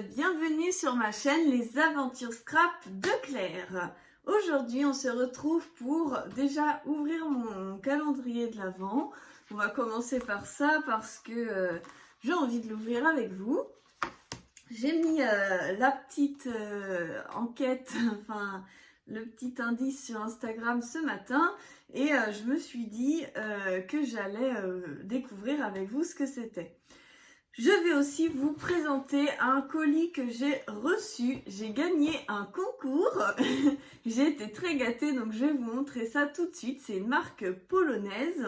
bienvenue sur ma chaîne Les Aventures Scrap de Claire. Aujourd'hui on se retrouve pour déjà ouvrir mon calendrier de l'Avent. On va commencer par ça parce que j'ai envie de l'ouvrir avec vous. J'ai mis la petite enquête, enfin le petit indice sur Instagram ce matin et je me suis dit que j'allais découvrir avec vous ce que c'était. Je vais aussi vous présenter un colis que j'ai reçu. J'ai gagné un concours. J'ai été très gâtée, donc je vais vous montrer ça tout de suite. C'est une marque polonaise.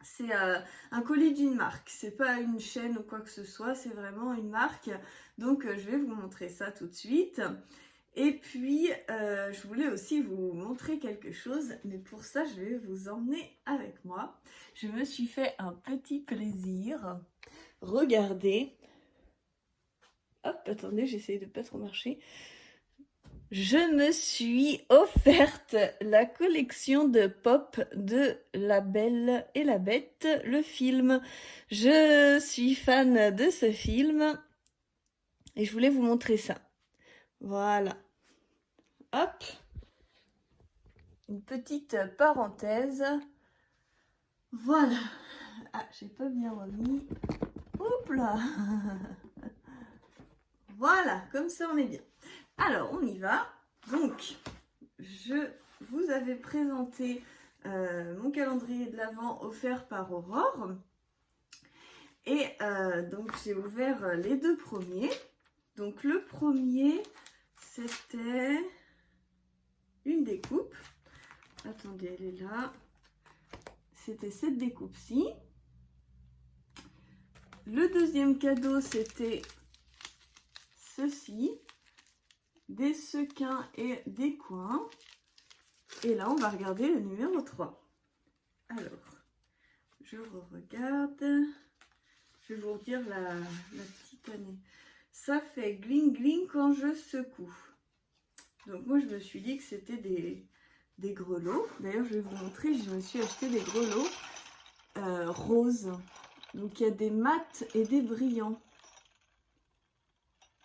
C'est un colis d'une marque. C'est pas une chaîne ou quoi que ce soit, c'est vraiment une marque. Donc je vais vous montrer ça tout de suite. Et puis je voulais aussi vous montrer quelque chose, mais pour ça je vais vous emmener avec moi. Je me suis fait un petit plaisir. Regardez, hop, attendez, j'essaye de pas trop marcher. Je me suis offerte la collection de pop de La Belle et la Bête, le film. Je suis fan de ce film et je voulais vous montrer ça. Voilà. Hop. Une petite parenthèse. Voilà. Ah, j'ai pas bien remis. Hop là. Voilà, comme ça on est bien. Alors, on y va. Donc, je vous avais présenté mon calendrier de l'Avent offert par Aurore. Et donc, j'ai ouvert les deux premiers. Donc, le premier, c'était une découpe. Attendez, elle est là. C'était cette découpe-ci. Le deuxième cadeau, c'était ceci. Des sequins et des coins. Et là, on va regarder le numéro 3. Alors, je regarde. Je vais vous dire la petite année. Ça fait gling gling quand je secoue. Donc moi, je me suis dit que c'était des grelots. D'ailleurs, je vais vous montrer, je me suis acheté des grelots roses. Donc il y a des mats et des brillants.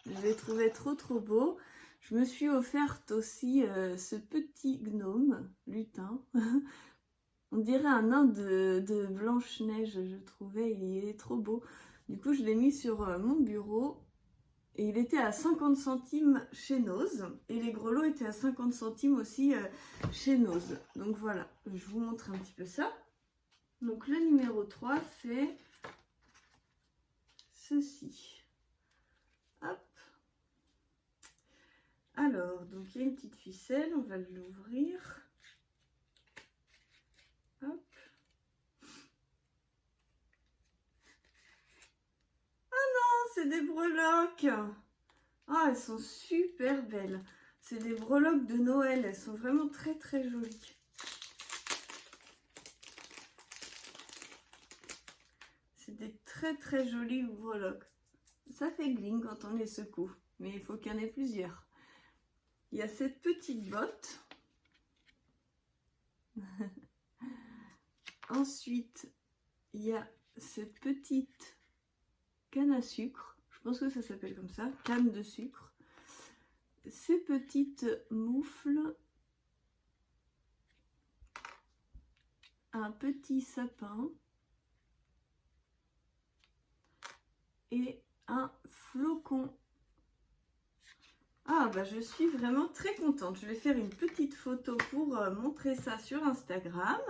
Je les trouvais trop beaux. Je me suis offerte aussi ce petit gnome, lutin. On dirait un nain de Blanche-Neige, je trouvais, il est trop beau. Du coup, je l'ai mis sur mon bureau et il était à 50 centimes chez Nose. Et les grelots étaient à 50 centimes aussi chez Nose. Donc voilà, je vous montre un petit peu ça. Donc le numéro 3 fait ceci. Hop. Alors, donc il y a une petite ficelle, on va l'ouvrir. Hop. Ah non, c'est des breloques. Ah, elles sont super belles. C'est des breloques de Noël, elles sont vraiment très jolies. C'est des très jolies breloques. Ça fait gling quand on les secoue, mais il faut qu'il y en ait plusieurs. Il y a cette petite botte. Ensuite, il y a cette petite canne à sucre. Je pense que ça s'appelle comme ça, canne de sucre. Ces petites moufles. Un petit sapin. Et un flocon. Ah bah je suis vraiment très contente. Je vais faire une petite photo pour montrer ça sur Instagram.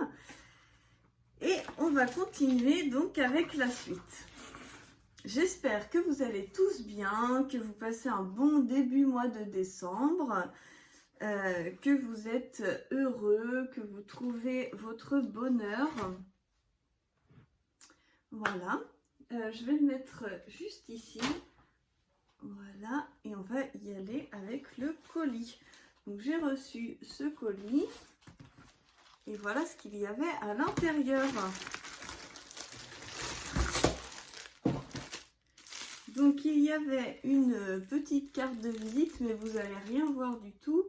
Et on va continuer donc avec la suite. J'espère que vous allez tous bien, que vous passez un bon début mois de décembre, que vous êtes heureux, que vous trouvez votre bonheur. Voilà. Je vais le mettre juste ici. Voilà, et on va y aller avec le colis. Donc j'ai reçu ce colis et voilà ce qu'il y avait à l'intérieur. Donc il y avait une petite carte de visite, mais vous n'allez rien voir du tout.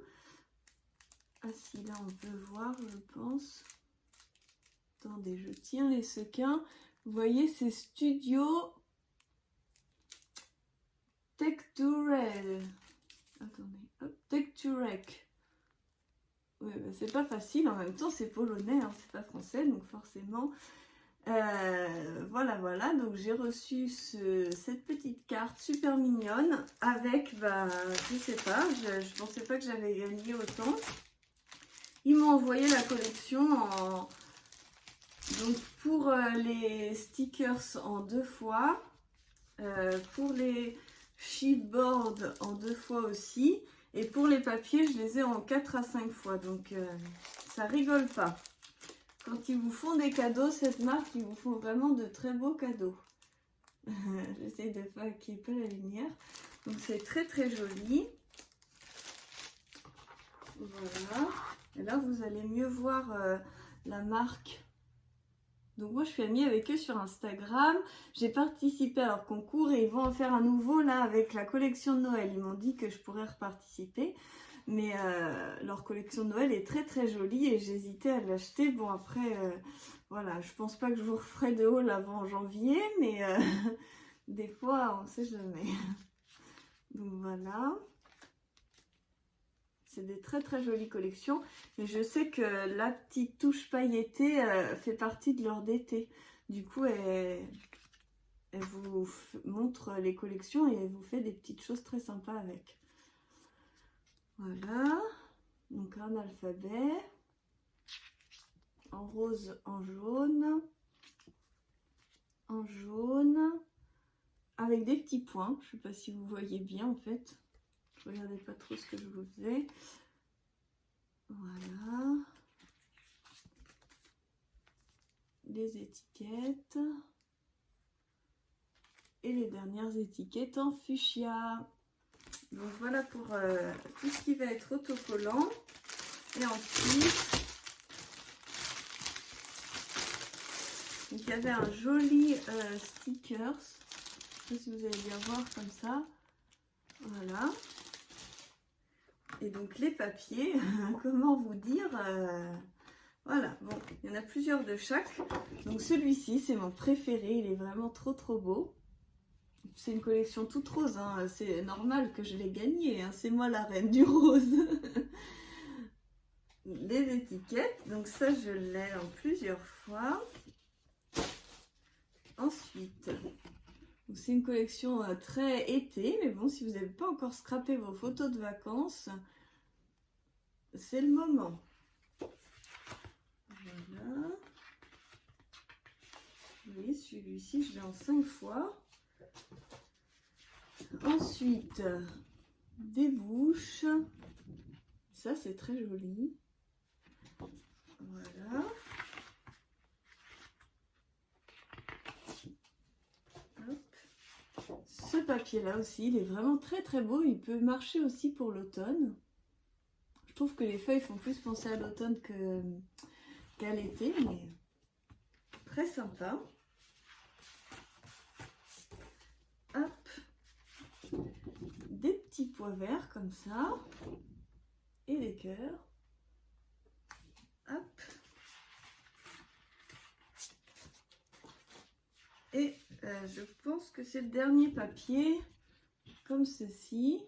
Ah si, là on peut voir, je pense. Attendez, je tiens les sequins. Vous voyez, c'est Studio Texturel. Attendez, hop, Texturek. Oui, bah, c'est pas facile, en même temps c'est polonais, hein, c'est pas français, donc forcément. Voilà, donc j'ai reçu cette petite carte super mignonne avec, bah, je sais pas, je pensais pas que j'avais gagné autant. Ils m'ont envoyé la collection donc pour les stickers en 2 fois, pour les chipboards en 2 fois aussi. Et pour les papiers, je les ai en 4 à 5 fois, donc ça rigole pas. Quand ils vous font des cadeaux, cette marque, ils vous font vraiment de très beaux cadeaux. J'essaie de pas qu'il n'y ait pas la lumière. Donc c'est très très joli. Voilà. Et là, vous allez mieux voir la marque. Donc moi, je suis amie avec eux sur Instagram. J'ai participé à leur concours et ils vont en faire un nouveau là avec la collection de Noël. Ils m'ont dit que je pourrais reparticiper. Mais leur collection de Noël est très très jolie et j'hésitais à l'acheter. Bon après, voilà, je pense pas que je vous referai de haul avant janvier, mais des fois, on sait jamais. Donc voilà. C'est des très très jolies collections. Et je sais que la petite touche pailletée fait partie de leur d'été. Du coup, elle vous montre les collections et elle vous fait des petites choses très sympas avec. Voilà. Donc un alphabet. En rose, en jaune. En jaune. Avec des petits points. Je ne sais pas si vous voyez bien en fait. Je ne regardais pas trop ce que je vous faisais. Voilà. Les étiquettes. Et les dernières étiquettes en fuchsia. Donc voilà pour tout ce qui va être autocollant. Et ensuite, donc il y avait un joli stickers. Je ne sais pas si vous allez bien voir comme ça. Voilà. Et donc les papiers, comment vous dire, voilà, bon, il y en a plusieurs de chaque. Donc celui-ci, c'est mon préféré, il est vraiment trop trop beau. C'est une collection toute rose, hein. C'est normal que je l'ai gagné, hein. C'est moi la reine du rose. Les étiquettes, donc ça je l'ai en plusieurs fois. Ensuite, c'est une collection très été, mais bon, si vous n'avez pas encore scrappé vos photos de vacances, c'est le moment. Voilà. Vous voyez, celui-ci, je l'ai en 5 fois. Ensuite, des bouches. Ça, c'est très joli. Voilà. Hop. Ce papier-là aussi, il est vraiment très très beau. Il peut marcher aussi pour l'automne. Je trouve que les feuilles font plus penser à l'automne qu'à l'été, mais très sympa. Hop. Des petits pois verts comme ça. Et des cœurs. Hop. Et je pense que c'est le dernier papier, comme ceci.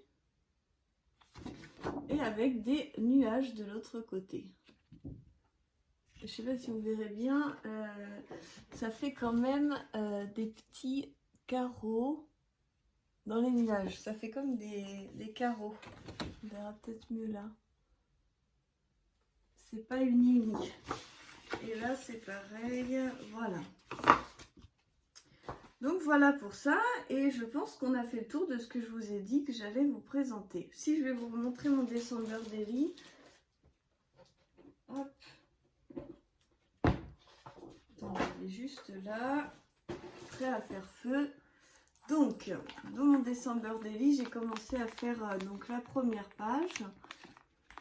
Et avec des nuages de l'autre côté. Je ne sais pas si vous verrez bien, ça fait quand même des petits carreaux dans les nuages. Ça fait comme des carreaux. On verra peut-être mieux là. C'est pas uni. Et là c'est pareil, voilà. Donc voilà pour ça, et je pense qu'on a fait le tour de ce que je vous ai dit que j'allais vous présenter. Si je vais vous montrer mon December Daily. Hop. Attendez, il est juste là, prêt à faire feu. Donc, dans mon December Daily, j'ai commencé à faire donc la première page.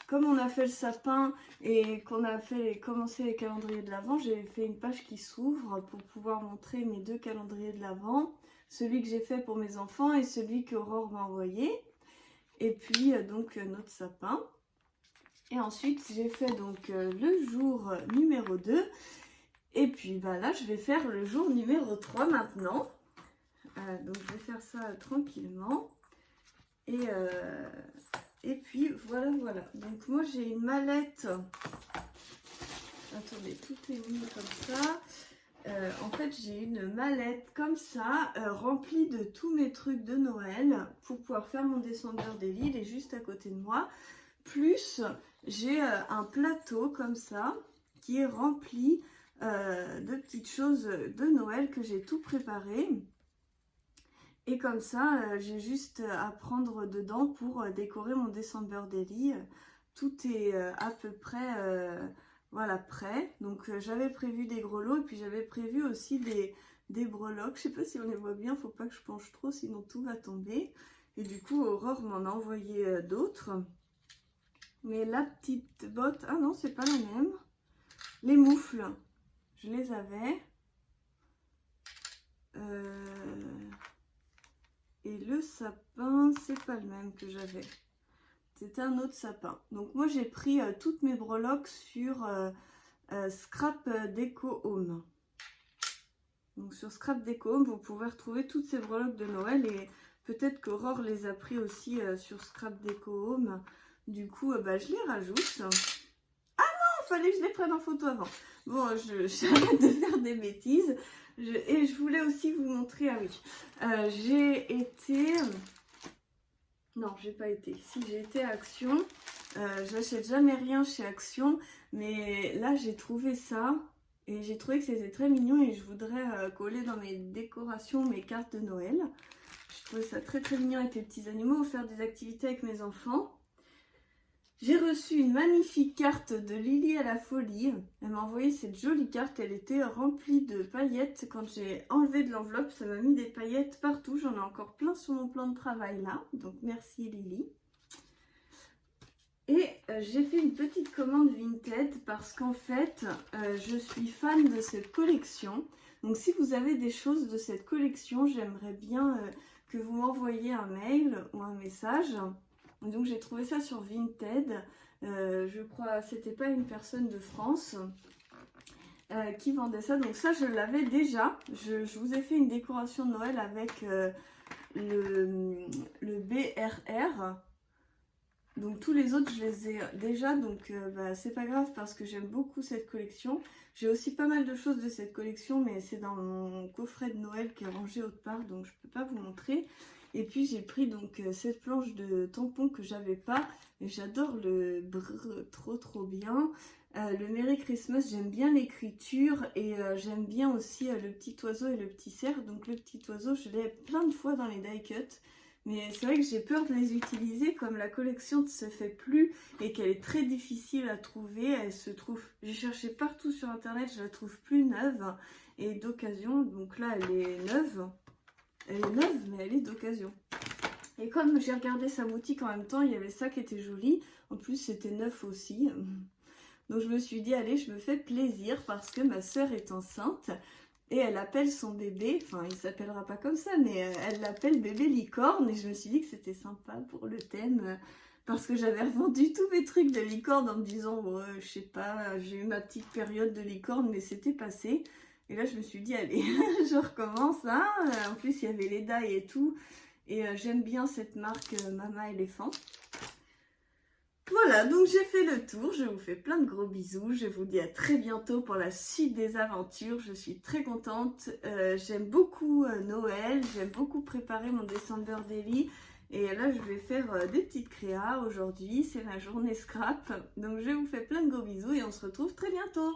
Comme on a fait le sapin et qu'on a commencé les calendriers de l'Avent, j'ai fait une page qui s'ouvre pour pouvoir montrer mes 2 calendriers de l'Avent. Celui que j'ai fait pour mes enfants et celui qu'Aurore m'a envoyé. Et puis donc notre sapin. Et ensuite j'ai fait donc le jour numéro 2. Et puis bah, là je vais faire le jour numéro 3 maintenant. Donc je vais faire ça tranquillement. Et puis voilà. Donc moi j'ai une mallette. Attendez, tout est mis comme ça. En fait, j'ai une mallette comme ça, remplie de tous mes trucs de Noël pour pouvoir faire mon descendeur des lits. Il est juste à côté de moi. Plus, j'ai un plateau comme ça qui est rempli de petites choses de Noël que j'ai tout préparé. Et comme ça, j'ai juste à prendre dedans pour décorer mon December Daily. Tout est à peu près voilà, prêt. Donc j'avais prévu des gros lots et puis j'avais prévu aussi des breloques. Je sais pas si on les voit bien, faut pas que je penche trop sinon tout va tomber. Et du coup Aurore m'en a envoyé d'autres. Mais la petite botte, ah non c'est pas la même. Les moufles, je les avais. Et le sapin, c'est pas le même que j'avais. C'était un autre sapin. Donc moi j'ai pris toutes mes breloques sur Scrap Deco Home. Donc sur Scrap Deco Home, vous pouvez retrouver toutes ces breloques de Noël. Et peut-être qu'Aurore les a pris aussi sur Scrap Deco Home. Du coup, je les rajoute. Ah non, fallait que je les prenne en photo avant. Bon, j'arrête de faire des bêtises. Et je voulais aussi vous montrer, ah oui, j'ai été, non j'ai pas été, si j'ai été à Action, j'achète jamais rien chez Action, mais là j'ai trouvé ça, et j'ai trouvé que c'était très mignon et je voudrais coller dans mes décorations, mes cartes de Noël. Je trouvais ça très très mignon avec les petits animaux, ou faire des activités avec mes enfants. J'ai reçu une magnifique carte de Lily à la folie. Elle m'a envoyé cette jolie carte. Elle était remplie de paillettes. Quand j'ai enlevé de l'enveloppe, ça m'a mis des paillettes partout. J'en ai encore plein sur mon plan de travail là. Donc merci Lily. Et j'ai fait une petite commande Vinted parce qu'en fait, je suis fan de cette collection. Donc si vous avez des choses de cette collection, j'aimerais bien que vous m'envoyiez un mail ou un message. Donc j'ai trouvé ça sur Vinted, je crois que c'était pas une personne de France qui vendait ça. Donc ça je l'avais déjà, je vous ai fait une décoration de Noël avec le BRR. Donc tous les autres je les ai déjà, donc c'est pas grave parce que j'aime beaucoup cette collection. J'ai aussi pas mal de choses de cette collection mais c'est dans mon coffret de Noël qui est rangé autre part donc je peux pas vous montrer. Et puis j'ai pris donc cette planche de tampon que j'avais pas. Et j'adore le brrr, trop bien. Le Merry Christmas, j'aime bien l'écriture. Et j'aime bien aussi le petit oiseau et le petit cerf. Donc le petit oiseau, je l'ai plein de fois dans les die cuts. Mais c'est vrai que j'ai peur de les utiliser comme la collection ne se fait plus. Et qu'elle est très difficile à trouver. Elle se trouve, j'ai cherché partout sur internet, je la trouve plus neuve. Et d'occasion, donc là elle est neuve. Elle est neuve, mais elle est d'occasion. Et comme j'ai regardé sa boutique en même temps, il y avait ça qui était joli. En plus, c'était neuf aussi. Donc je me suis dit, allez, je me fais plaisir parce que ma soeur est enceinte. Et elle appelle son bébé, enfin il s'appellera pas comme ça, mais elle l'appelle bébé licorne. Et je me suis dit que c'était sympa pour le thème. Parce que j'avais revendu tous mes trucs de licorne en me disant, ouais, je sais pas, j'ai eu ma petite période de licorne, mais c'était passé. Et là, je me suis dit, allez, je recommence. Hein. En plus, il y avait les die et tout. Et j'aime bien cette marque Mama Éléphant. Voilà, donc j'ai fait le tour. Je vous fais plein de gros bisous. Je vous dis à très bientôt pour la suite des aventures. Je suis très contente. J'aime beaucoup Noël. J'aime beaucoup préparer mon December Daily. Et là, je vais faire des petites créas aujourd'hui. C'est ma journée scrap. Donc, je vous fais plein de gros bisous et on se retrouve très bientôt.